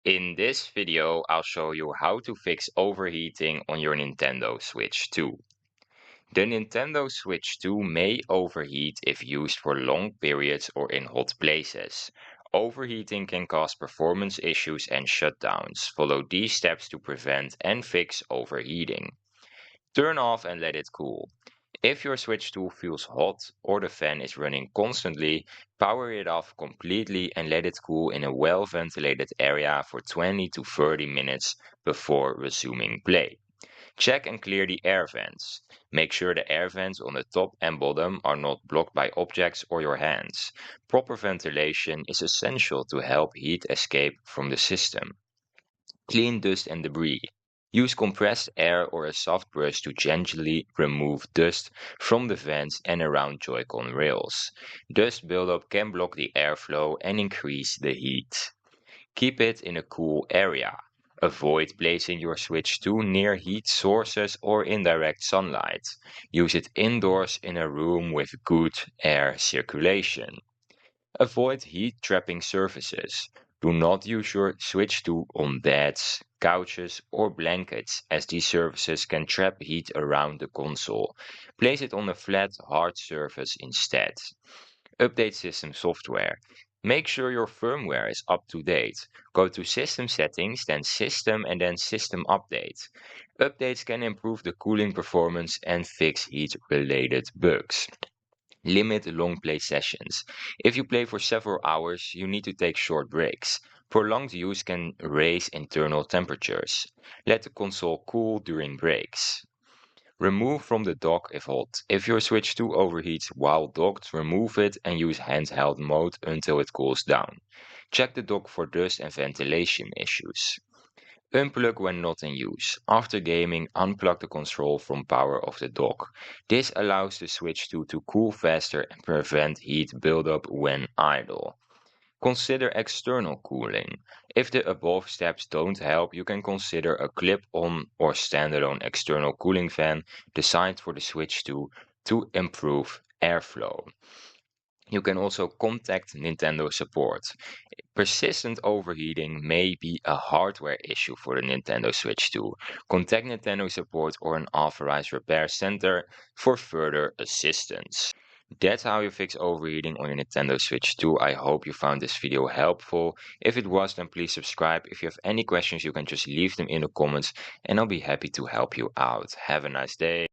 In this video, I'll show you how to fix overheating on your Nintendo Switch 2. The Nintendo Switch 2 may overheat if used for long periods or in hot places. Overheating can cause performance issues and shutdowns. Follow these steps to prevent and fix overheating. Turn off and let it cool. If your Switch 2 feels hot or the fan is running constantly, power it off completely and let it cool in a well-ventilated area for 20 to 30 minutes before resuming play. Check and clear the air vents. Make sure the air vents on the top and bottom are not blocked by objects or your hands. Proper ventilation is essential to help heat escape from the system. Clean dust and debris. Use compressed air or a soft brush to gently remove dust from the vents and around Joy-Con rails. Dust buildup can block the airflow and increase the heat. Keep it in a cool area. Avoid placing your Switch 2 near heat sources or in direct sunlight. Use it indoors in a room with good air circulation. Avoid heat-trapping surfaces. Do not use your Switch 2 on beds, couches, or blankets, as these surfaces can trap heat around the console. Place it on a flat, hard surface instead. Update system software. Make sure your firmware is up to date. Go to System Settings, then System, and then System Update. Updates can improve the cooling performance and fix heat-related bugs. Limit long play sessions. If you play for several hours, you need to take short breaks. Prolonged use can raise internal temperatures. Let the console cool during breaks. Remove from the dock if hot. If your Switch 2 overheats while docked, remove it and use handheld mode until it cools down. Check the dock for dust and ventilation issues. Unplug when not in use. After gaming, unplug the control from power of the dock. This allows the Switch 2 to cool faster and prevent heat buildup when idle. Consider external cooling. If the above steps don't help, you can consider a clip-on or standalone external cooling fan designed for the Switch 2 to improve airflow. You can also contact Nintendo support. Persistent overheating may be a hardware issue for the Nintendo Switch 2. Contact Nintendo support or an authorized repair center for further assistance. That's how you fix overheating on your Nintendo Switch 2. I hope you found this video helpful. If it was, then please subscribe. If you have any questions, you can just leave them in the comments and I'll be happy to help you out. Have a nice day.